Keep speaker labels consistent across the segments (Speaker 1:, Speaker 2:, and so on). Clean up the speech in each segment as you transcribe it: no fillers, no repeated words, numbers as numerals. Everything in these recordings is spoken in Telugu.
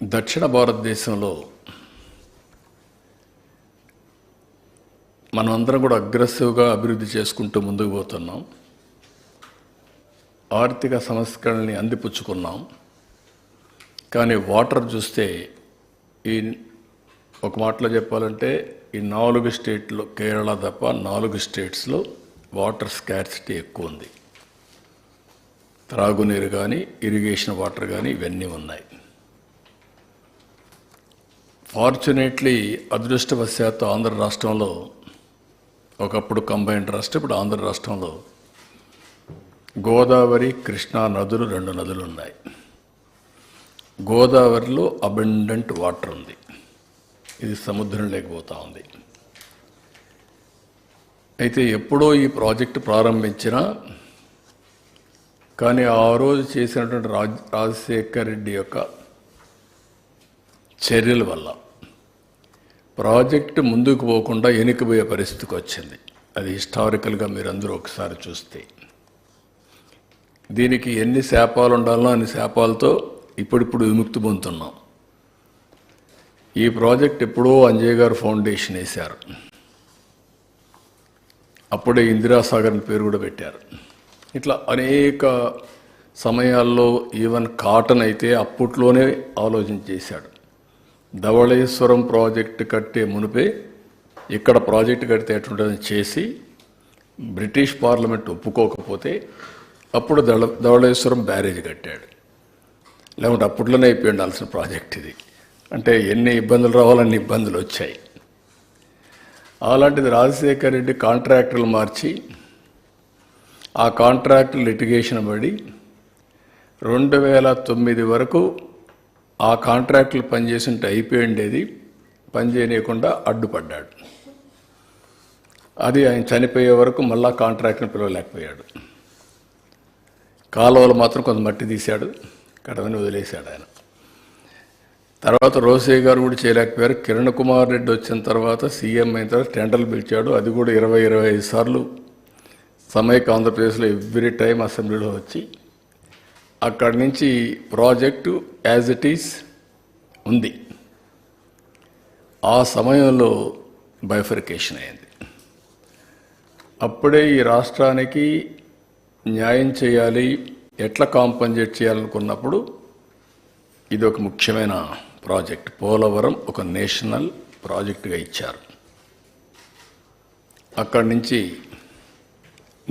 Speaker 1: దక్షిణ భారతదేశంలో మనమందరం కూడా అగ్రెసివ్గా అభివృద్ధి చేసుకుంటూ ముందుకు పోతున్నాం. ఆర్థిక సంస్కరణల్ని అందిపుచ్చుకున్నాం. కానీ వాటర్ చూస్తే ఈ ఒక మాటలో చెప్పాలంటే ఈ 4 స్టేట్లో, కేరళ తప్ప 4 స్టేట్స్లో వాటర్ స్కార్సిటీ ఎక్కువ ఉంది. త్రాగునీరు కానీ, ఇరిగేషన్ వాటర్ కానీ ఇవన్నీ ఉన్నాయి. ఫార్చునేట్లీ అదృష్టవశాత్తు ఆంధ్ర రాష్ట్రంలో, ఒకప్పుడు కంబైన్డ్ రాష్ట్రం, ఇప్పుడు ఆంధ్ర రాష్ట్రంలో గోదావరి, కృష్ణా నదులు 2 నదులు ఉన్నాయి. గోదావరిలో అబండెంట్ వాటర్ ఉంది. ఇది సముద్రం లేకపోతా ఉంది. అయితే ఎప్పుడో ఈ ప్రాజెక్టు ప్రారంభించినా కానీ ఆ రోజు చేసినటువంటి రాజశేఖర్ రెడ్డి యొక్క చర్యల వల్ల ప్రాజెక్టు ముందుకు పోకుండా వెనుకబోయే పరిస్థితికి వచ్చింది. అది హిస్టారికల్గా మీరందరూ ఒకసారి చూస్తే దీనికి ఎన్ని శాపాలు ఉండాలో అన్ని శాపాలతో ఇప్పుడిప్పుడు విముక్తి పొందుతున్నాం. ఈ ప్రాజెక్ట్ ఎప్పుడో అంజయ్య గారు ఫౌండేషన్ వేశారు. అప్పుడే ఇందిరాసాగర్ అని పేరు కూడా పెట్టారు. ఇట్లా అనేక సమయాల్లో ఈవెన్ కాటన్ అయితే అప్పట్లోనే ఆలోచన చేశాడు. ధవళేశ్వరం ప్రాజెక్టు కట్టే మునిపే ఇక్కడ ప్రాజెక్టు కడితే ఎటుంటుందని చేసి బ్రిటిష్ పార్లమెంట్ ఒప్పుకోకపోతే అప్పుడు ధవళేశ్వరం బ్యారేజ్ కట్టాడు. లేకుంటే అప్పట్లోనే అయిపోయి ఉండాల్సిన ప్రాజెక్ట్ ఇది. అంటే ఎన్ని ఇబ్బందులు రావాలన్ని ఇబ్బందులు వచ్చాయి. అలాంటిది రాజశేఖర్ రెడ్డి కాంట్రాక్టర్లు మార్చి ఆ కాంట్రాక్ట్ లిటిగేషన్ పడి 2009 వరకు ఆ కాంట్రాక్టులు పనిచేస్తుంటే అయిపోయిండేది, పనిచేయకుండా అడ్డుపడ్డాడు. అది ఆయన చనిపోయే వరకు మళ్ళా కాంట్రాక్ట్ని పిలవలేకపోయాడు. కాలువలు మాత్రం కొంత మట్టి తీశాడు, కడవని వదిలేశాడు ఆయన. తర్వాత రోసయ్య గారు కూడా చేయలేకపోయారు. కిరణ్ కుమార్ రెడ్డి వచ్చిన తర్వాత సీఎం అయిన తర్వాత టెండర్లు పిలిచాడు. అది కూడా 20-25 సార్లు సమైక్య ఆంధ్రప్రదేశ్లో ఎవ్రీ టైం అసెంబ్లీలో వచ్చి అక్కడి నుంచి ప్రాజెక్టు యాజ్ ఇట్ ఈస్ ఉంది. ఆ సమయంలో బైఫర్కేషన్ అయింది. అప్పుడే ఈ రాష్ట్రానికి న్యాయం చేయాలి, ఎట్లా కాంపన్సేట్ చేయాలనుకున్నప్పుడు ఇది ఒక ముఖ్యమైన ప్రాజెక్ట్. పోలవరం ఒక నేషనల్ ప్రాజెక్టుగా ఇచ్చారు. అక్కడి నుంచి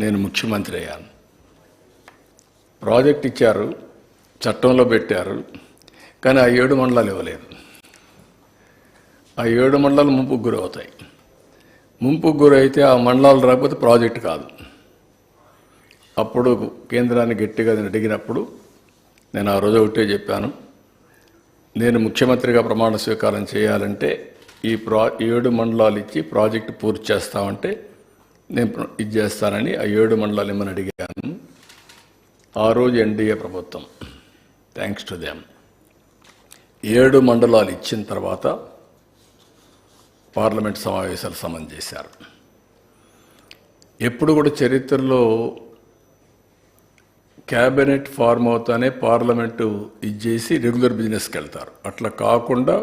Speaker 1: నేను ముఖ్యమంత్రి అయ్యాను. ప్రాజెక్ట్ ఇచ్చారు, చట్టంలో పెట్టారు, కానీ ఆ 7 మండలాలు ఇవ్వలేదు. ఆ 7 మండలాలు ముంపుకు గురవుతాయి. ముంపుకు గురైతే ఆ మండలాలు రాకపోతే ప్రాజెక్ట్ కాదు. అప్పుడు కేంద్రాన్ని గట్టిగా అడిగినప్పుడు నేను ఆ రోజు ఒకటే చెప్పాను, నేను ముఖ్యమంత్రిగా ప్రమాణ స్వీకారం చేయాలంటే ఈ 7 మండలాలు ఇచ్చి ప్రాజెక్టు పూర్తి చేస్తామంటే నేను ఇది చేస్తానని ఆ 7 మండలాలు ఏమని అడిగాను. ఆ రోజు ఎన్డీఏ ప్రభుత్వం, థ్యాంక్స్ టు దెమ్, 7 మండలాలు ఇచ్చిన తర్వాత పార్లమెంట్ సమావేశాలు సమన్ చేశారు. ఎప్పుడు కూడా చరిత్రలో క్యాబినెట్ ఫార్మ్ అవుతానే పార్లమెంటు ఇది చేసి రెగ్యులర్ బిజినెస్కి వెళ్తారు. అట్లా కాకుండా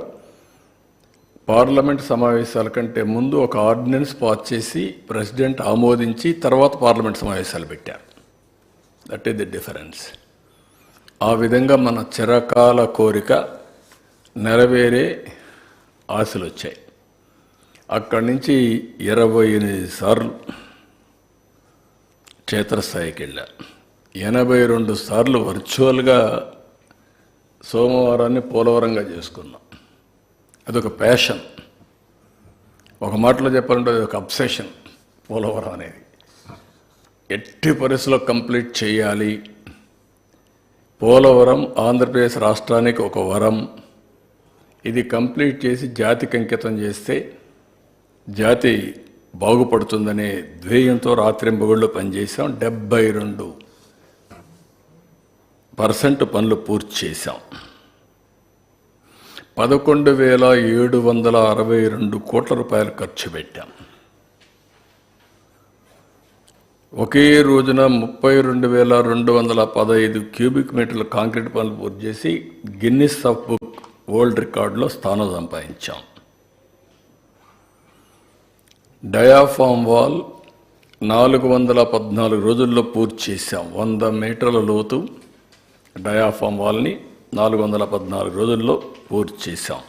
Speaker 1: పార్లమెంట్ సమావేశాల కంటే ముందు ఒక ఆర్డినెన్స్ పాస్ చేసి ప్రెసిడెంట్ ఆమోదించి తర్వాత పార్లమెంట్ సమావేశాలు పెట్టారు. That is the difference. ఆ విధంగా మన చిరకాల కోరిక నెరవేరే ఆశలు వచ్చాయి. అక్కడి నుంచి 28 సార్లు క్షేత్రస్థాయికి వెళ్ళారు. 82 సార్లు వర్చువల్గా సోమవారాన్ని పోలవరంగా చేసుకున్నాం. అదొక ప్యాషన్. ఒక మాటలో చెప్పాలంటే అది ఒక అబ్సెషన్. పోలవరం అనేది ఎట్టి పరిస్థితుల్లో కంప్లీట్ చేయాలి. పోలవరం ఆంధ్రప్రదేశ్ రాష్ట్రానికి ఒక వరం. ఇది కంప్లీట్ చేసి జాతికి అంకితం చేస్తే జాతి బాగుపడుతుందనే ధ్యేయంతో రాత్రింబగళ్ళు పనిచేసాం. 72% పనులు పూర్తి చేశాం. 11,762 కోట్ల రూపాయలు ఖర్చు పెట్టాం. ఒకే రోజున 32,215 క్యూబిక్ మీటర్ల కాంక్రీట్ పనులు పూర్తి చేసి గిన్నిస్ ఆఫ్ బుక్ వరల్డ్ రికార్డులో స్థానం సంపాదించాం. డయాఫామ్ వాల్ 414 రోజుల్లో పూర్తి చేశాం. 100 మీటర్ల లోతు డయాఫామ్ వాల్ని 414 రోజుల్లో పూర్తి చేశాం.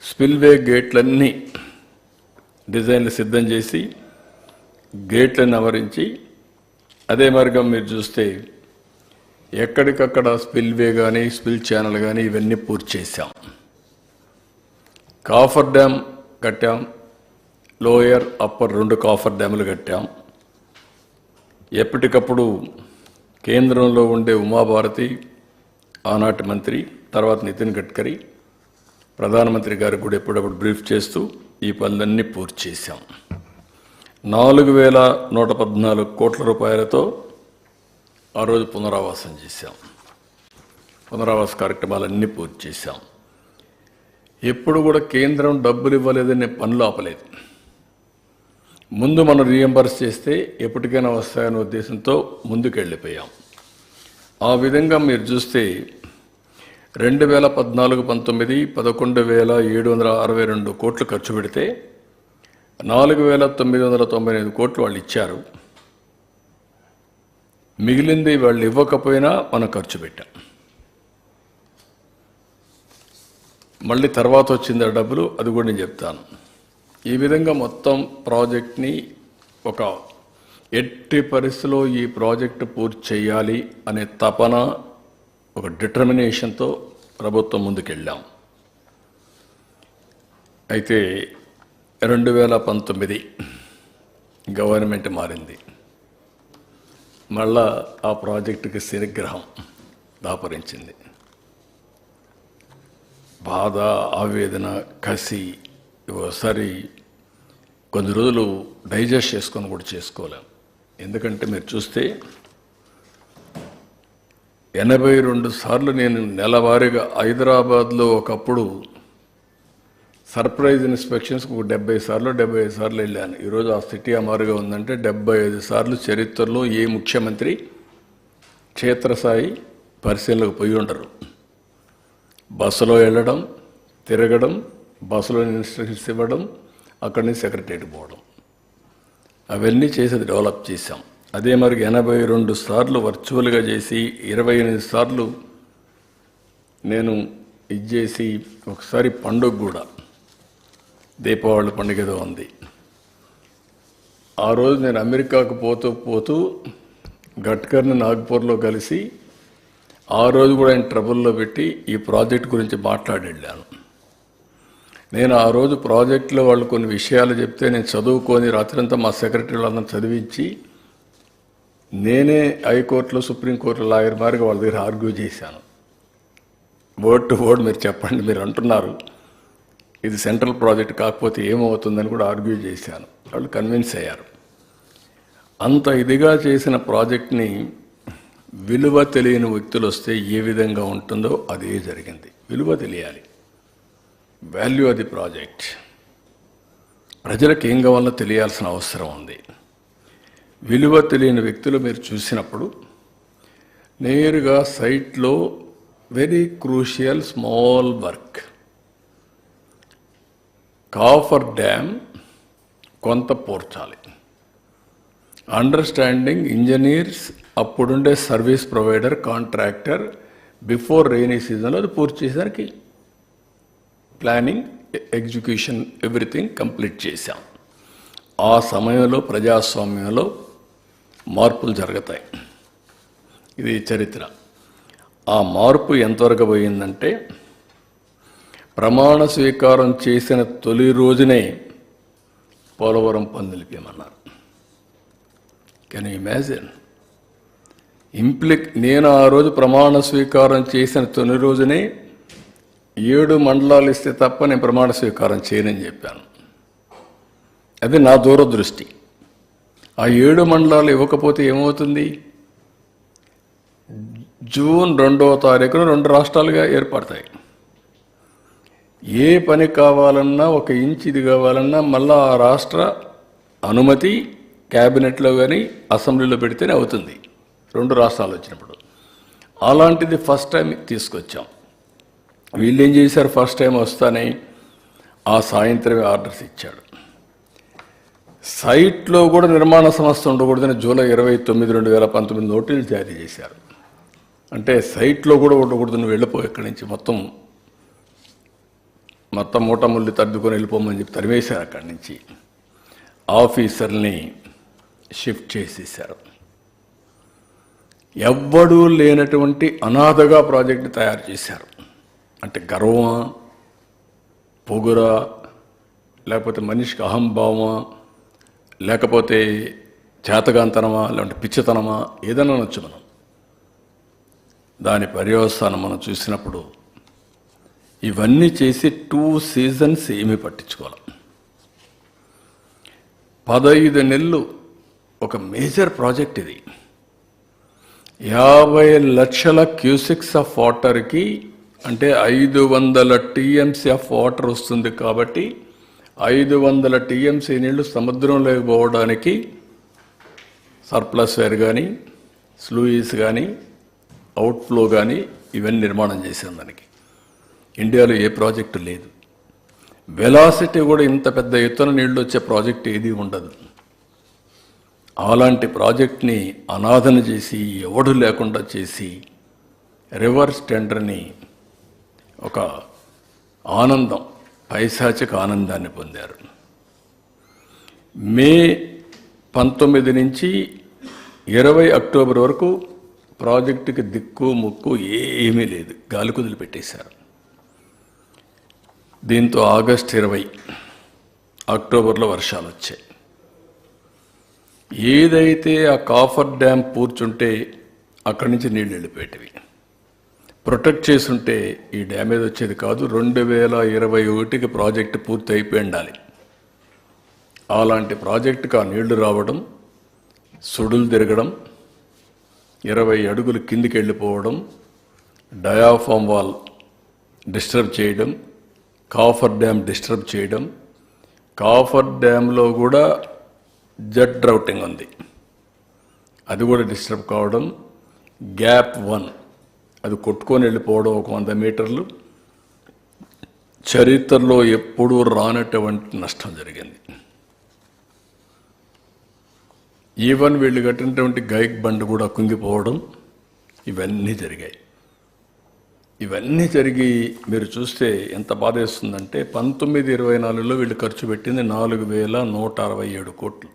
Speaker 1: స్పిల్వే గేట్లన్నీ డిజైన్లు సిద్ధం చేసి గేట్లను ఆవరించి, అదే మార్గం మీరు చూస్తే ఎక్కడికక్కడ స్పిల్వే కానీ స్పిల్ ఛానల్ కానీ ఇవన్నీ పూర్తి చేశాం. కాఫర్ డ్యామ్ కట్టాం. లోయర్ అప్పర్ 2 కాఫర్ డ్యాములు కట్టాం. ఎప్పటికప్పుడు కేంద్రంలో ఉండే ఉమాభారతి, ఆనాటి మంత్రి, తర్వాత నితిన్ గడ్కరీ, ప్రధానమంత్రి గారికి కూడా ఎప్పుడప్పుడు బ్రీఫ్ చేస్తూ ఈ పనులన్నీ పూర్తి చేశాం. 4114 కోట్ల రూపాయలతో ఆ రోజు పునరావాసం చేశాం. పునరావాస కార్యక్రమాలన్నీ పూర్తి చేశాం. ఎప్పుడు కూడా కేంద్రం డబ్బులు ఇవ్వలేదని పనులు ఆపలేదు. ముందు మనం రీఎంబర్స్ చేస్తే ఎప్పటికైనా వస్తాయనే ఉద్దేశంతో ముందుకెళ్ళిపోయాం. ఆ విధంగా మీరు చూస్తే 2014-19 11,762 కోట్లు ఖర్చు పెడితే 4,995 కోట్లు వాళ్ళు ఇచ్చారు. మిగిలింది వాళ్ళు ఇవ్వకపోయినా మనం ఖర్చు పెట్టాం. మళ్ళీ తర్వాత వచ్చింది ఆ డబ్బులు, అది కూడా నేను చెప్తాను. ఈ విధంగా మొత్తం ప్రాజెక్ట్ని ఒక ఎట్టి పరిస్థితిలో ఈ ప్రాజెక్టు పూర్తి చేయాలి అనే తపన, ఒక డిటర్మినేషన్తో ప్రభుత్వం ముందుకెళ్ళాం. అయితే 2019 గవర్నమెంట్ మారింది. మళ్ళా ఆ ప్రాజెక్టుకి శనిగ్రహం దాపరించింది. బాధ, ఆవేదన, కసి ఒకసారి కొన్ని రోజులు డైజెస్ట్ చేసుకొని కూడా చేసుకోలేం. ఎందుకంటే మీరు చూస్తే 82 సార్లు నేను నెలవారీగా హైదరాబాద్లో ఒకప్పుడు సర్ప్రైజ్ ఇన్స్పెక్షన్స్కి 75 సార్లు వెళ్ళాను. ఈరోజు ఆ సిటీ అమారుగా ఉందంటే 75 సార్లు చరిత్రలో ఏ ముఖ్యమంత్రి క్షేత్రస్థాయి పరిశీలనకు పోయి ఉండరు. బస్సులో వెళ్ళడం, తిరగడం, బస్సులో ఇన్స్ట్రక్షన్స్ ఇవ్వడం, అక్కడి నుంచి సెక్రటరీకి పోవడం, అవన్నీ చేసేది డెవలప్ చేశాం. అదే మరి 82 సార్లు వర్చువల్గా చేసి 28 సార్లు నేను ఇది చేసి, ఒకసారి పండుగ కూడా దీపావళి పండుగ ఏదో ఉంది. ఆ రోజు నేను అమెరికాకు పోతూ గడ్కర్ని నాగ్పూర్లో కలిసి ఆ రోజు కూడా ఆయన ట్రబుల్లో పెట్టి ఈ ప్రాజెక్ట్ గురించి మాట్లాడి వెళ్ళాను. నేను ఆ రోజు ప్రాజెక్టులో వాళ్ళు కొన్ని విషయాలు చెప్తే నేను చదువుకొని రాత్రంతా మా సెక్రటరీలు అందరూ చదివించి నేనే హైకోర్టులో సుప్రీంకోర్టులో లాయర్ మారిగా వాళ్ళ దగ్గర ఆర్గ్యూ చేశాను. వర్డ్ టు వర్డ్ మీరు చెప్పండి, మీరు అంటున్నారు ఇది సెంట్రల్ ప్రాజెక్ట్ కాకపోతే ఏమవుతుందని కూడా ఆర్గ్యూ చేశాను. వాళ్ళు కన్విన్స్ అయ్యారు. అంత ఇదిగా చేసిన ప్రాజెక్ట్ని విలువ తెలియని వ్యక్తులు వస్తే ఏ విధంగా ఉంటుందో అదే జరిగింది. విలువ తెలియాలి, వాల్యూ అది ప్రాజెక్ట్. ప్రజలకు ఏం కావాలో తెలియాల్సిన అవసరం ఉంది. విలువ తెలియని వ్యక్తులు మీరు చూసినప్పుడు నేరుగా సైట్లో very crucial small work, coffer dam కొంత పూడ్చాలి. అండర్స్టాండింగ్ ఇంజనీర్స్, అప్పుడుండే service provider, contractor before rainy సీజన్లో అది పూర్తి చేసేసరికి ప్లానింగ్, ఎగ్జిక్యూషన్ ఎవ్రీథింగ్ కంప్లీట్ చేశాం. ఆ సమయంలో ప్రజాస్వామ్యంలో మార్పులు జరుగుతాయి. ఇది చరిత్ర. ఆ మార్పు ఎంతవరకు పోయిందంటే ప్రమాణ స్వీకారం చేసిన తొలి రోజునే పోలవరం పని నిలిపేయమన్నారు. Can you imagine? నేను ఆ రోజు ప్రమాణ స్వీకారం చేసిన తొలి రోజునే 7 మండలాలు ఇస్తే తప్ప నేను ప్రమాణ స్వీకారం చేయనని చెప్పాను. అది నా దూరదృష్టి. ఆ 7 మండలాలు ఇవ్వకపోతే ఏమవుతుంది? జూన్ 2వ తారీఖున 2 రాష్ట్రాలుగా ఏర్పడతాయి. ఏ పని కావాలన్నా, 1 ఇంచ్ ఇది కావాలన్నా మళ్ళా ఆ రాష్ట్ర అనుమతి క్యాబినెట్లో కానీ అసెంబ్లీలో పెడితేనే అవుతుంది 2 రాష్ట్రాలు వచ్చినప్పుడు. అలాంటిది ఫస్ట్ టైం తీసుకొచ్చాం. వీళ్ళు ఏం చేశారు, ఫస్ట్ టైం వస్తానే ఆ సాయంత్రమే ఆర్డర్స్ ఇచ్చాడు. సైట్లో కూడా నిర్మాణ సంస్థ ఉండకూడదని జూలై 29, 2019 నోటీసులు జారీ చేశారు. అంటే సైట్లో కూడా ఉండకూడదు, నువ్వు వెళ్ళిపో ఇక్కడి నుంచి, మొత్తం మూటముల్లి తద్దుకొని వెళ్ళిపోమని చెప్పి తరివేశారు. అక్కడి నుంచి ఆఫీసర్ని షిఫ్ట్ చేసేసారు. ఎవ్వడూ లేనటువంటి అనాథగా ప్రాజెక్టు తయారు చేశారు. అంటే గర్వమా, పొగురా, లేకపోతే మనిషికి అహంభావమా, లేకపోతే చేతగాంతనమా, లేదంటే పిచ్చితనమా, ఏదైనా అనొచ్చు మనం. దాని పర్యవసానం మనం చూసినప్పుడు ఇవన్నీ చేసి 2 సీజన్స్ ఏమీ పట్టించుకోవాలి. 15 నెలలు ఒక మేజర్ ప్రాజెక్ట్ ఇది. 50 లక్షల క్యూసెక్స్ ఆఫ్ వాటర్కి అంటే 500 టీఎంసీ ఆఫ్ వాటర్ వస్తుంది. కాబట్టి 500 టీఎంసీ నీళ్లు సముద్రంలోకి పోవడానికి సర్ప్లస్ వేర్ కానీ, స్లూయిస్ కానీ, అవుట్ఫ్లో కానీ ఇవన్నీ నిర్మాణం చేసాం. దానికి ఇండియాలో ఏ ప్రాజెక్టు లేదు. వెలాసిటీ కూడా ఇంత పెద్ద ఎత్తున నీళ్లు వచ్చే ప్రాజెక్ట్ ఏది ఉండదు. అలాంటి ప్రాజెక్ట్ని అనాథన చేసి, ఎవడు లేకుండా చేసి, రివర్స్ టెండర్ని ఒక ఆనందం, పైశాచిక ఆనందాన్ని పొందారు. మే 19 నుంచి 20 అక్టోబర్ వరకు ప్రాజెక్టుకి దిక్కు ముక్కు ఏమీ లేదు, గాలి కుదిలి పెట్టేశారు. దీంతో ఆగస్టు 20 అక్టోబర్లో వర్షాలు వచ్చాయి. ఏదైతే ఆ కాఫర్ డ్యామ్ పూర్చుంటే అక్కడి నుంచి నీళ్ళు వెళ్ళిపోయేటివి. ప్రొటెక్ట్ చేసుంటే ఈ డ్యామేజ్ వచ్చేది కాదు. 2021కి ప్రాజెక్టు పూర్తి అయిపోయి ఉండాలి. అలాంటి ప్రాజెక్టుకు ఆ నీళ్లు రావడం, సుడులు తిరగడం, 20 అడుగులు కిందికి వెళ్ళిపోవడం, డయాఫామ్ వాల్ డిస్టర్బ్ చేయడం, కాఫర్ డ్యామ్ డిస్టర్బ్ చేయడం. కాఫర్ డ్యామ్లో కూడా జెట్ రౌటింగ్ ఉంది, అది కూడా డిస్టర్బ్ కావడం. గ్యాప్ 1 అది కొట్టుకొని వెళ్ళిపోవడం, 100 మీటర్లు. చరిత్రలో ఎప్పుడూ రానటువంటి నష్టం జరిగింది. ఈవెన్ వీళ్ళు కట్టినటువంటి గైక్ బండ్ కూడా కుంగిపోవడం, ఇవన్నీ జరిగాయి. ఇవన్నీ జరిగి మీరు చూస్తే ఎంత బాధేస్తుందంటే 1924లో వీళ్ళు ఖర్చు పెట్టింది 4167 కోట్లు.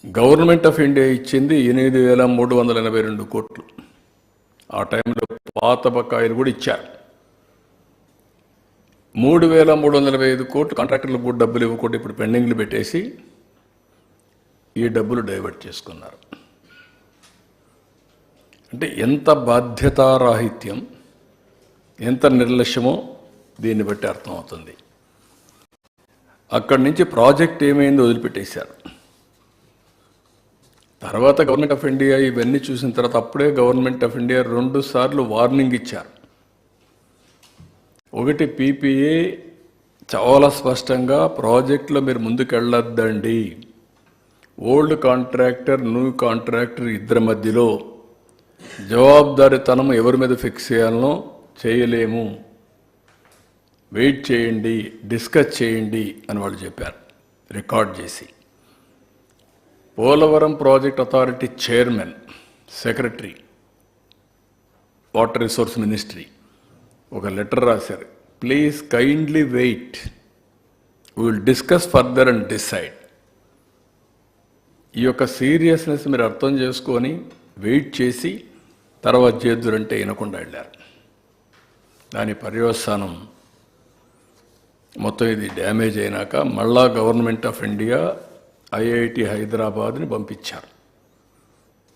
Speaker 1: గవర్నమెంట్ ఆఫ్ ఇండియా ఇచ్చింది 8382 కోట్లు. ఆ టైంలో పాత బకాయిలు కూడా ఇచ్చారు. 3325 కోట్లు కాంట్రాక్టర్లకు కూడా డబ్బులు ఇవ్వకుండా ఇప్పుడు పెండింగ్లు పెట్టేసి ఈ డబ్బులు డైవర్ట్ చేసుకున్నారు. అంటే ఎంత బాధ్యతారాహిత్యం, ఎంత నిర్లక్ష్యమో దీన్ని బట్టి అర్థమవుతుంది. అక్కడి నుంచి ప్రాజెక్ట్ ఏమైందో వదిలిపెట్టేశారు. తర్వాత గవర్నమెంట్ ఆఫ్ ఇండియా ఇవన్నీ చూసిన తర్వాత అప్పుడే గవర్నమెంట్ ఆఫ్ ఇండియా 2 సార్లు వార్నింగ్ ఇచ్చారు. ఒకటి పీపీఏ చాలా స్పష్టంగా ప్రాజెక్టులో మీరు ముందుకెళ్ళొద్దండి, ఓల్డ్ కాంట్రాక్టర్ న్యూ కాంట్రాక్టర్ ఇద్దరి మధ్యలో జవాబుదారీతనం ఎవరి మీద ఫిక్స్ చేయాలనో చేయలేము, వెయిట్ చేయండి, డిస్కస్ చేయండి అని వాళ్ళు చెప్పారు రికార్డ్ చేసి. Polavaram project authority chairman, secretary, water resource ministry ఒక లెటర్ రాశారు. Please kindly wait, we will discuss further and decide. ఈ యొక్క సీరియస్నెస్ మీరు అర్థం చేసుకొని వెయిట్ చేసి తర్వాత చేద్దురంటే వినకుండా వెళ్ళారు. దాని పర్యవసానం మొత్తం ఇది డ్యామేజ్ అయినాక మళ్ళా గవర్నమెంట్ ఆఫ్ ఇండియా ఐఐటి హైదరాబాద్ని పంపించారు.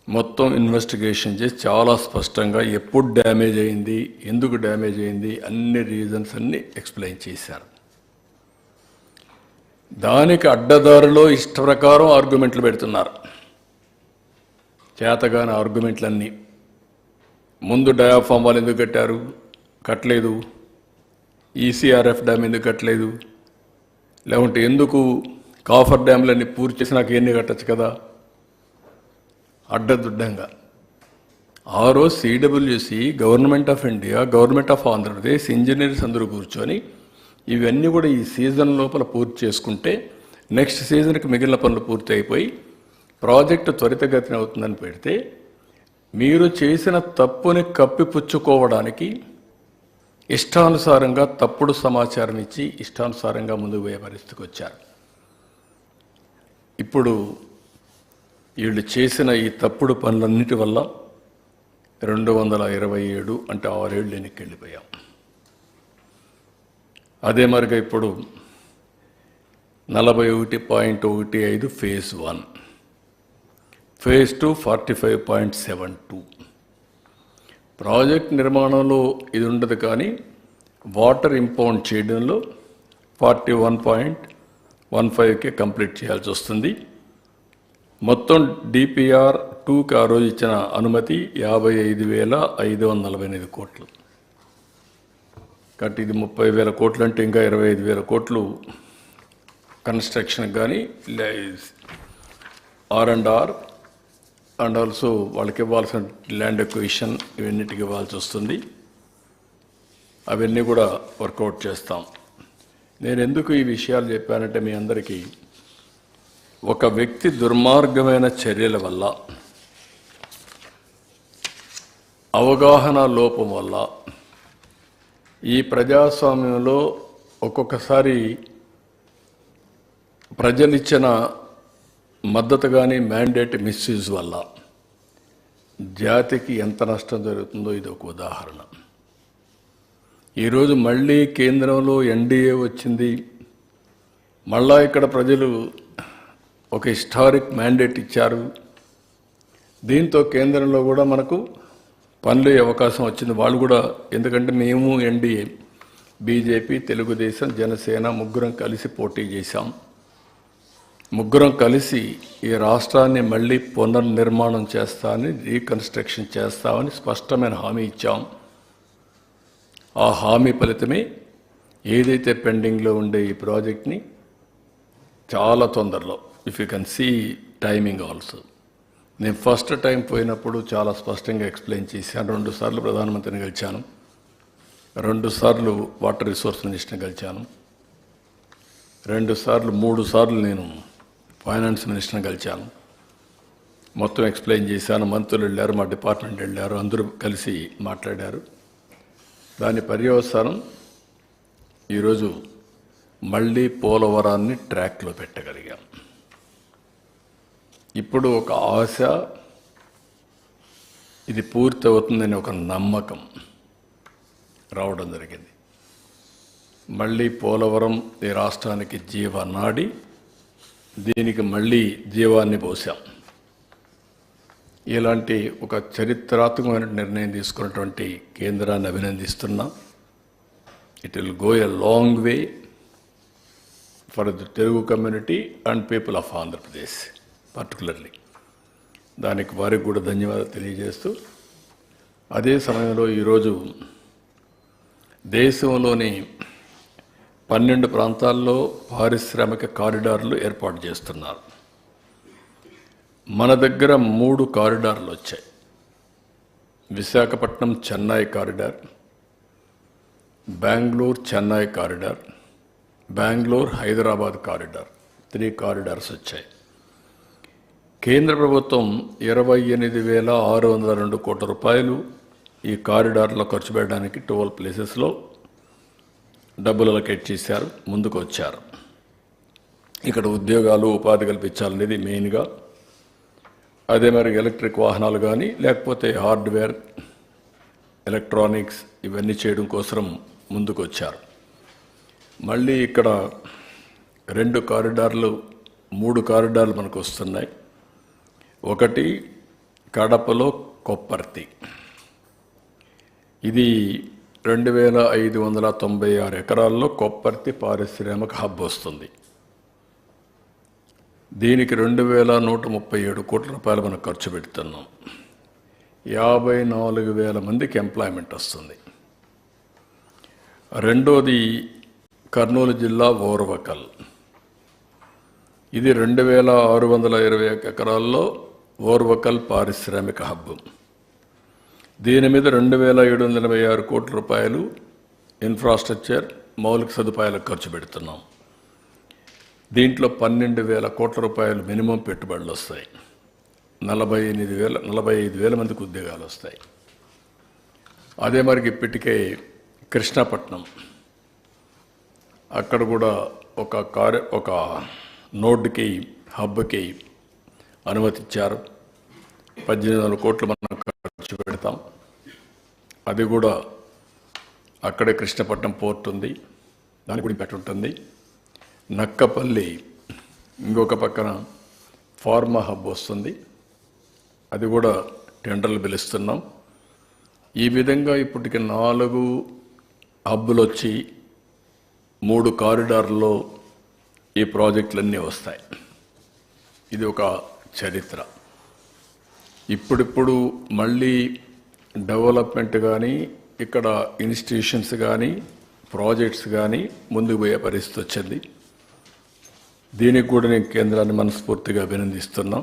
Speaker 1: మొత్తం ఇన్వెస్టిగేషన్ చేసి చాలా స్పష్టంగా ఎప్పుడు డ్యామేజ్ అయింది, ఎందుకు డ్యామేజ్ అయింది, అన్ని రీజన్స్ అన్నీ ఎక్స్ప్లెయిన్ చేశారు. దానికి అడ్డదారిలో ఇష్ట ప్రకారం ఆర్గ్యుమెంట్లు పెడుతున్నారు. చేతగాని ఆర్గ్యుమెంట్లన్నీ. ముందు డయాఫామ్ వాళ్ళు ఎందుకు కట్టారు, కట్టలేదు. ఈసీఆర్ఎఫ్ డ్యామ్ ఎందుకు కట్టలేదు, లేకుంటే ఎందుకు కాఫర్ డ్యామ్లన్నీ పూర్తి చేసి నాకు ఎన్ని కట్టచ్చు కదా, అడ్డదుడ్డంగా ఆ రోజు CWC, government of India, government of Andhra Pradesh, engineers అందరూ కూర్చొని ఇవన్నీ కూడా ఈ సీజన్ లోపల పూర్తి చేసుకుంటే నెక్స్ట్ సీజన్కి మిగిలిన పనులు పూర్తి అయిపోయి ప్రాజెక్టు త్వరితగతిన అవుతుందని పెడితే, మీరు చేసిన తప్పుని కప్పిపుచ్చుకోవడానికి ఇష్టానుసారంగా తప్పుడు సమాచారం ఇచ్చి ఇష్టానుసారంగా ముందుకు పోయే పరిస్థితికి వచ్చారు. ఇప్పుడు వీళ్ళు చేసిన ఈ తప్పుడు పనులన్నిటి వల్ల 227 అంటే 6 ఏళ్ళు వెనక్కి వెళ్ళిపోయాం. అదే మరిగా ఇప్పుడు 41.15 ఫేజ్ 1, ఫేజ్ 2 45.72. ప్రాజెక్ట్ నిర్మాణంలో ఇది ఉండదు, కానీ వాటర్ ఇంపౌండ్ చేయడంలో 41.15కే కంప్లీట్ చేయాల్సి వస్తుంది. మొత్తం డిపిఆర్ 2కి ఆ రోజు ఇచ్చిన అనుమతి 55,548 కోట్లు. కాబట్టి ఇది 30,000 కోట్లు అంటే ఇంకా 25,000 కోట్లు కన్స్ట్రక్షన్ కానీ R&R అండ్ ఆల్సో వాళ్ళకి ఇవ్వాల్సిన ల్యాండ్ ఎక్విజిషన్ ఇవన్నిటికి ఇవ్వాల్సి వస్తుంది. అవన్నీ కూడా వర్కౌట్ చేస్తాం. నేను ఎందుకు ఈ విషయాలు చెప్పానంటే, మీ అందరికీ ఒక వ్యక్తి దుర్మార్గమైన చర్యల వల్ల, అవగాహన లోపం వల్ల ఈ ప్రజాస్వామ్యంలో ఒక్కొక్కసారి ప్రజలిచ్చిన మద్దతు కానీ మ్యాండేట్ మిస్యూజ్ వల్ల జాతికి ఎంత నష్టం జరుగుతుందో ఇది ఒక ఉదాహరణ. ఈరోజు మళ్ళీ కేంద్రంలో ఎన్డీఏ వచ్చింది. మళ్ళా ఇక్కడ ప్రజలు ఒక హిస్టారిక్ మ్యాండేట్ ఇచ్చారు. దీంతో కేంద్రంలో కూడా మనకు పనులు అవకాశం వచ్చింది. వాళ్ళు కూడా, ఎందుకంటే మేము ఎన్డీఏ, బీజేపీ, తెలుగుదేశం, జనసేన ముగ్గురం కలిసి పోటీ చేశాం. ముగ్గురం కలిసి ఈ రాష్ట్రాన్ని మళ్ళీ పునర్నిర్మాణం చేస్తామని, రీకన్స్ట్రక్షన్ చేస్తామని స్పష్టమైన హామీ ఇచ్చాం. ఆ హామీ ఫలితమే ఏదైతే పెండింగ్లో ఉండే ఈ ప్రాజెక్ట్ని చాలా తొందరలో, if you can see timing also, నేను ఫస్ట్ టైం పోయినప్పుడు చాలా స్పష్టంగా ఎక్స్ప్లెయిన్ చేశాను. 2 సార్లు ప్రధానమంత్రిని కలిశాను, 2 సార్లు వాటర్ రిసోర్స్ మినిస్టర్ని కలిశాను, 3 సార్లు నేను ఫైనాన్స్ మినిస్టర్ని కలిశాను. మొత్తం ఎక్స్ప్లెయిన్ చేశాను. మంత్రులు వెళ్ళారు, మా డిపార్ట్మెంట్ వెళ్ళారు, అందరూ కలిసి మాట్లాడారు. దాని పర్యవసానం ఈరోజు మళ్ళీ పోలవరాన్ని ట్రాక్లో పెట్టగలిగాం. ఇప్పుడు ఒక ఆశ, ఇది పూర్తి అవుతుందని ఒక నమ్మకం రావడం జరిగింది. మళ్ళీ పోలవరం ఈ రాష్ట్రానికి జీవనాడి, దీనికి మళ్ళీ జీవాన్ని పోసాం. ఇలాంటి ఒక చరిత్రాత్మకమైన నిర్ణయం తీసుకున్నటువంటి కేంద్రాన్ని అభినందిస్తున్నా. It will go a long way for the Telugu community and people of Andhra Pradesh particularly. దానికి వారికి కూడా ధన్యవాదాలు తెలియజేస్తూ, అదే సమయంలో ఈరోజు దేశంలోని 12 ప్రాంతాల్లో పారిశ్రామిక కారిడార్లు ఏర్పాటు చేస్తున్నారు. మన దగ్గర 3 కారిడార్లు వచ్చాయి. Visakhapatnam Chennai corridor, Bengaluru Chennai corridor, Bengaluru Hyderabad corridor, 3 corridors వచ్చాయి. కేంద్ర ప్రభుత్వం 28,602 కోట్ల రూపాయలు ఈ కారిడార్లో ఖర్చు పెట్టడానికి 12 ప్లేసెస్లో డబ్బులు అలొకేట్ చేశారు, ముందుకు వచ్చారు. ఇక్కడ ఉద్యోగాలు, ఉపాధి కల్పించాలనేది మెయిన్గా. అదే మరి ఎలక్ట్రిక్ వాహనాలు కానీ, లేకపోతే హార్డ్వేర్, ఎలక్ట్రానిక్స్ ఇవన్నీ చేయడం కోసం ముందుకు వచ్చారు. మళ్ళీ ఇక్కడ 2 కారిడార్లు, 3 కారిడార్లు మనకు వస్తున్నాయి. ఒకటి కడపలో కొప్పర్తి, ఇది 2,596 ఎకరాల్లో కొప్పర్తి పారిశ్రామిక హబ్ వస్తుంది. దీనికి 2,137 కోట్ల రూపాయలు మనం ఖర్చు పెడుతున్నాం. 54,000 మందికి ఎంప్లాయ్మెంట్ వస్తుంది. రెండోది కర్నూలు జిల్లా ఓర్వకల్, ఇది 2,620 ఎకరాల్లో ఓర్వకల్ పారిశ్రామిక హబ్. దీని మీద 2,786 కోట్ల రూపాయలు ఇన్ఫ్రాస్ట్రక్చర్ మౌలిక సదుపాయాలకు ఖర్చు పెడుతున్నాం. దీంట్లో 12,000 కోట్ల రూపాయలు మినిమం పెట్టుబడులు వస్తాయి. 45,000 మందికి ఉద్యోగాలు వస్తాయి. అదే మరికి ఇప్పటికే కృష్ణపట్నం అక్కడ కూడా ఒక నోడ్కి హబ్కి అనుమతిచ్చారు. 18,000 కోట్లు మనం ఖర్చు పెడతాం. అది కూడా అక్కడే కృష్ణపట్నం పోర్ట్ ఉంది, దాని కూడా ఇంపాక్ట్ ఉంటుంది. నక్కపల్లి ఇంకొక పక్కన ఫార్మా హబ్ వస్తుంది, అది కూడా టెండర్లు పిలుస్తున్నాం. ఈ విధంగా ఇప్పటికి 4 హబ్బులు వచ్చి 3 కారిడార్లో ఈ ప్రాజెక్టులన్నీ వస్తాయి. ఇది ఒక చరిత్ర. ఇప్పుడిప్పుడు మళ్ళీ డెవలప్మెంట్ కానీ ఇక్కడ ఇన్స్టిట్యూషన్స్ కానీ ప్రాజెక్ట్స్ కానీ ముందుకు పోయే పరిస్థితి వచ్చింది. దీనికి కూడా నేను కేంద్రాన్ని మనస్ఫూర్తిగా అభినందిస్తున్నాం.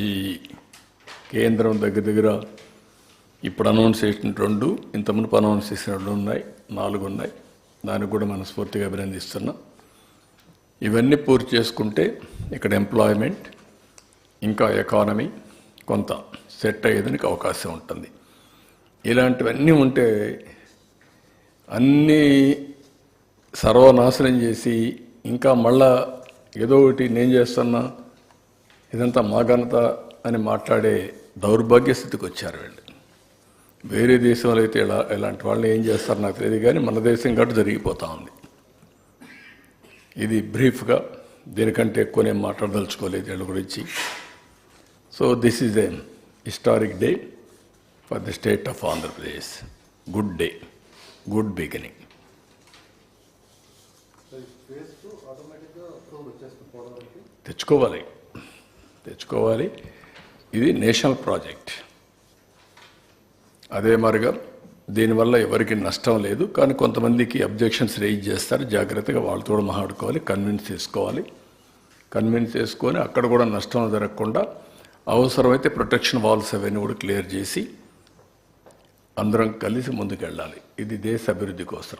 Speaker 1: ఈ కేంద్రం దగ్గర ఇప్పుడు అనౌన్స్ చేసిన 2, ఇంతకుముందు అనౌన్స్ చేసిన 2 ఉన్నాయి, 4 ఉన్నాయి. దానికి కూడా మనస్ఫూర్తిగా అభినందిస్తున్నాం. ఇవన్నీ పూర్తి చేసుకుంటే ఇక్కడ ఎంప్లాయ్మెంట్ ఇంకా ఎకానమీ కొంత సెట్ అయ్యేదానికి అవకాశం ఉంటుంది. ఇలాంటివన్నీ ఉంటే అన్నీ సర్వనాశనం చేసి ఇంకా మళ్ళా ఏదో ఒకటి నేను చేస్తున్నా, ఇదంతా మా ఘనత అని మాట్లాడే దౌర్భాగ్య స్థితికి వచ్చారు వీళ్ళు. వేరే దేశంలో అయితే ఇలాంటి వాళ్ళని ఏం చేస్తారో నాకు తెలియదు, కానీ మన దేశం కాబట్టి జరిగిపోతూ ఉంది. ఇది బ్రీఫ్గా, దీనికంటే ఎక్కువ నేను మాట్లాడదలుచుకోలేదు వీళ్ళ గురించి. So this is a historic day for the state of Andhra Pradesh. Good day, good beginning. తెచ్చుకోవాలి. ఇది నేషనల్ ప్రాజెక్ట్. అదే మరిగా దీనివల్ల ఎవరికి నష్టం లేదు, కానీ కొంతమందికి అబ్జెక్షన్స్ రేజ్ చేస్తారు. జాగ్రత్తగా వాళ్ళతో కూడా మాట్లాడుకోవాలి, కన్విన్స్ చేసుకొని అక్కడ కూడా నష్టం జరగకుండా అవసరమైతే ప్రొటెక్షన్ వాల్స్ అవన్నీ కూడా క్లియర్ చేసి అందరం కలిసి ముందుకెళ్ళాలి. ఇది దేశ అభివృద్ధి కోసం.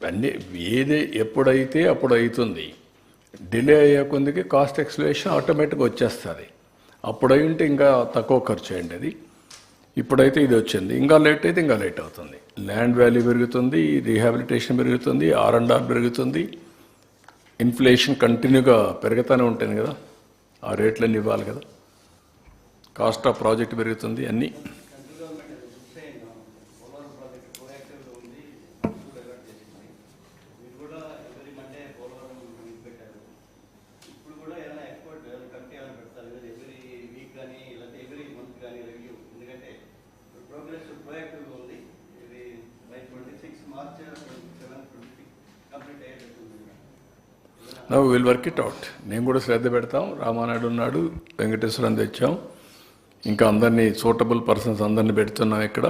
Speaker 1: అన్నీ ఎప్పుడైతే అప్పుడు అవుతుంది. డిలే అయ్యే కొందికి కాస్ట్ ఎక్స్ప్లెనేషన్ ఆటోమేటిక్గా వచ్చేస్తుంది. అప్పుడు అయి ఉంటే ఇంకా తక్కువ ఖర్చు అయ్యండి అది. ఇప్పుడైతే ఇది వచ్చింది, ఇంకా లేట్ అయితే ఇంకా లేట్ అవుతుంది. ల్యాండ్ వాల్యూ పెరుగుతుంది, రీహాబిలిటేషన్ పెరుగుతుంది, R&R పెరుగుతుంది, ఇన్ఫ్లేషన్ కంటిన్యూగా పెరుగుతూనే ఉంటుంది కదా, ఆ రేట్లన్నీ ఇవ్వాలి కదా, కాస్ట్ ఆఫ్ ప్రాజెక్ట్ పెరుగుతుంది, అన్నీ. Now will work it out. నేను కూడా శ్రద్ధ పెడతాం. రామానాయుడు ఉన్నాడు, వెంకటేశ్వరం తెచ్చాం, ఇంకా అందరినీ సూటబుల్ పర్సన్స్ అందరినీ పెడుతున్నాం. ఇక్కడ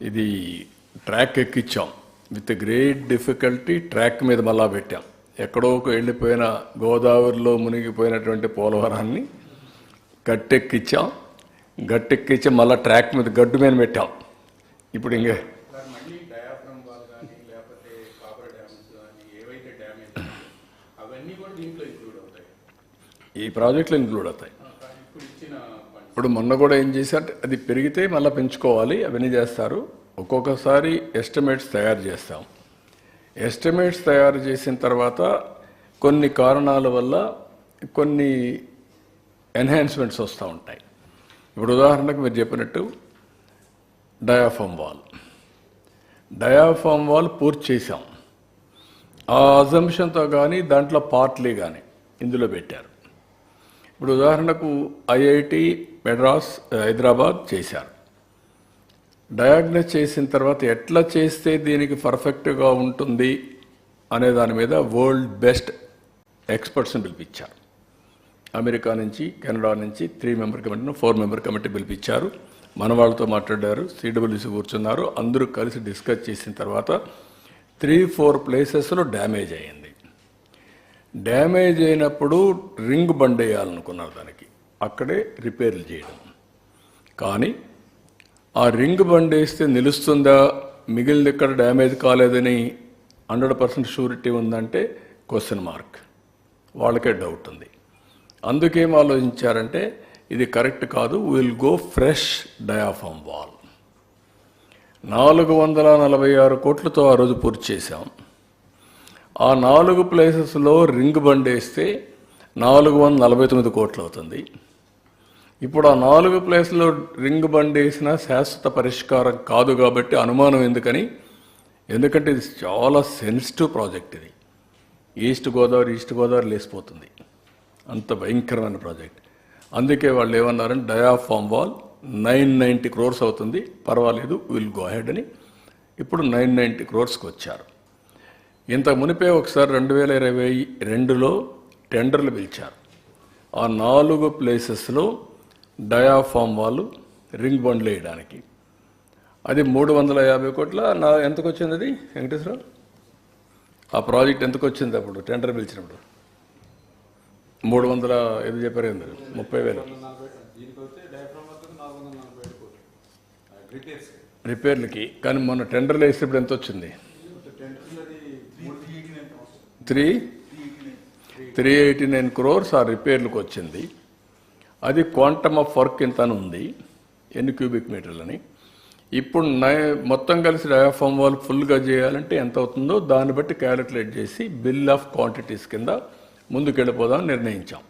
Speaker 1: ఇది ట్రాక్ ఎక్కించాం విత్ గ్రేట్ డిఫికల్టీ. ట్రాక్ మీద మళ్ళా పెట్టాం. ఎక్కడోకి వెళ్ళిపోయిన గోదావరిలో మునిగిపోయినటువంటి పోలవరాన్ని గట్టెక్కించి మళ్ళీ ట్రాక్ మీద గడ్డు మీద పెట్టాం. ఇప్పుడు ఇంకా ఈ ప్రాజెక్టులు ఇంక్లూడ్ అవుతాయి. ఇప్పుడు మొన్న కూడా ఏం చేశారంటే అది పెరిగితే మళ్ళీ పెంచుకోవాలి, అవన్నీ చేస్తారు. ఒక్కొక్కసారి ఎస్టిమేట్స్ తయారు చేస్తాం. ఎస్టిమేట్స్ తయారు చేసిన తర్వాత కొన్ని కారణాల వల్ల కొన్ని ఎన్హాన్స్మెంట్స్ వస్తూ ఉంటాయి. ఇప్పుడు ఉదాహరణకు మీరు చెప్పినట్టు డయాఫామ్ వాల్ పూర్తి చేశాం. ఆ అజంప్షన్తో కానీ దాంట్లో పార్ట్లీ కానీ ఇందులో పెట్టారు. ఇప్పుడు ఉదాహరణకు IIT మెడ్రాస్ హైదరాబాద్ చేశారు. డయాగ్నోస్ చేసిన తర్వాత ఎట్లా చేస్తే దీనికి పర్ఫెక్ట్గా ఉంటుంది అనే దాని మీద వరల్డ్ బెస్ట్ ఎక్స్పర్ట్స్ని పిలిపించారు. అమెరికా నుంచి, కెనడా నుంచి 3 మెంబర్ కమిటీను 4 మెంబర్ కమిటీ పిలిపించారు. మన వాళ్ళతో మాట్లాడారు, CWC కూర్చున్నారు, అందరూ కలిసి డిస్కస్ చేసిన తర్వాత 3-4 ప్లేసెస్లో డ్యామేజ్ అయ్యింది. డ్యామేజ్ అయినప్పుడు రింగ్ బండ్ వేయాలనుకున్నారు దానికి, అక్కడే రిపేర్లు చేయడం. కానీ ఆ రింగ్ బండ్ వేస్తే నిలుస్తుందా, మిగిలిన ఇక్కడ డ్యామేజ్ కాలేదని 100% షూరిటీ ఉందంటే క్వశ్చన్ మార్క్, వాళ్ళకే డౌట్ ఉంది. అందుకేం ఆలోచించారంటే ఇది కరెక్ట్ కాదు, will go fresh diaphragm wall. 446 కోట్లతో ఆ రోజు పూర్తి చేశాం. ఆ 4 ప్లేసెస్లో రింగ్ బండ్ వేస్తే 449 కోట్లు అవుతుంది. ఇప్పుడు ఆ 4 ప్లేస్లో రింగ్ బండ్ వేసిన శాశ్వత పరిష్కారం కాదు కాబట్టి అనుమానం ఎందుకని, ఎందుకంటే ఇది చాలా సెన్సిటివ్ ప్రాజెక్ట్. ఇది ఈస్ట్ గోదావరి లేసిపోతుంది, అంత భయంకరమైన ప్రాజెక్ట్. అందుకే వాళ్ళు ఏమన్నారంటే డయాఫామ్ వాల్ 990 crores అవుతుంది, పర్వాలేదు విల్ గో హెడ్ అని ఇప్పుడు 990 crores వచ్చారు. ఇంత మునిపే ఒకసారి 2022లో టెండర్లు పిలిచారు. ఆ 4 ప్లేసెస్లో డయాఫామ్ వాళ్ళు రింగ్ బండ్లు వేయడానికి. అది 350 కోట్ల ఎంతకు వచ్చింది అది వెంకటేశ్వరరావు? ఆ ప్రాజెక్ట్ ఎంతకు వచ్చింది అప్పుడు టెండర్ పిలిచినప్పుడు? 300 ఏదో చెప్పారు కదా, 30,000 రిపేర్లకి. కానీ మొన్న టెండర్లు వేసినప్పుడు ఎంత వచ్చింది? 389 crores ఆ రిపేర్లకు వచ్చింది. అది క్వాంటమ్ ఆఫ్ వర్క్ ఇంత అని ఉంది, ఎన్ని క్యూబిక్ మీటర్లని. ఇప్పుడు మొత్తం కలిసి డయాఫామ్ వాల్ ఫుల్గా చేయాలంటే ఎంత అవుతుందో దాన్ని బట్టి క్యాలిక్యులేట్ చేసి బిల్ ఆఫ్ క్వాంటిటీస్ కింద ముందుకెళ్ళిపోదామని నిర్ణయించాం.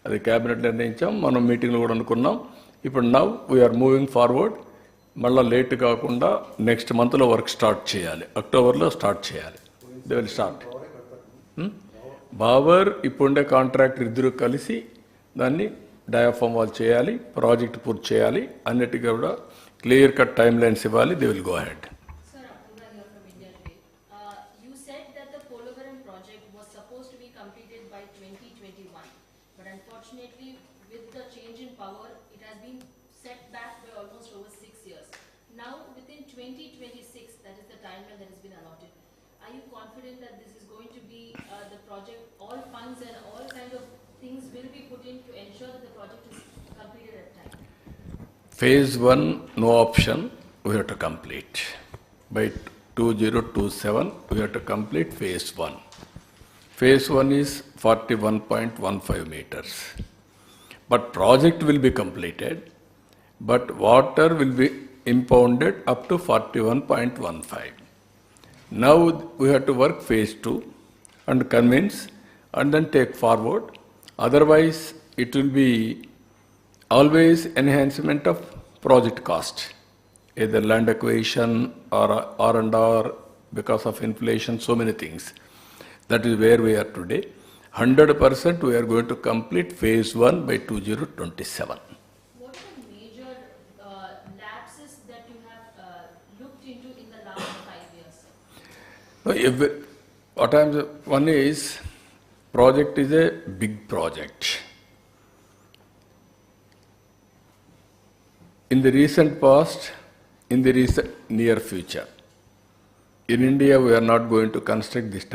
Speaker 1: అది క్యాబినెట్ నిర్ణయించాం, మనం మీటింగ్లో కూడా అనుకున్నాం. ఇప్పుడు నవ్ వీఆర్ మూవింగ్ ఫార్వర్డ్. మళ్ళీ లేట్ కాకుండా నెక్స్ట్ మంత్లో వర్క్ స్టార్ట్ చేయాలి, అక్టోబర్లో స్టార్ట్ చేయాలి. They will start. బాబర్ ఇప్పుడుండే కాంట్రాక్టర్ ఇద్దరు కలిసి దాన్ని డయాఫామ్ వాల్ చేయాలి, ప్రాజెక్ట్ పూర్తి చేయాలి, అన్నిటికీ కూడా క్లియర్ కట్ టైమ్ లైన్స్ ఇవ్వాలి. They will go ahead.
Speaker 2: Are you confident that this is going to be the project, all funds and all kind of things will be put in to ensure that the project is completed at time?
Speaker 1: Phase 1, no option, we have to complete. By 2027, we have to complete phase 1. Phase 1 is 41.15 meters. But project will be completed, but water will be impounded up to 41.15. Now we have to work phase 2 and convince and then take forward. Otherwise, it will be always enhancement of project cost, either land acquisition or R&R because of inflation, so many things. That is where we are today. 100% we are going to complete phase 1 by 2027.
Speaker 2: What are the major lapses that you have looked into in the last 5 years?
Speaker 1: One is, project is a big project. In the recent past, in the recent near future, in India we are not going to construct this type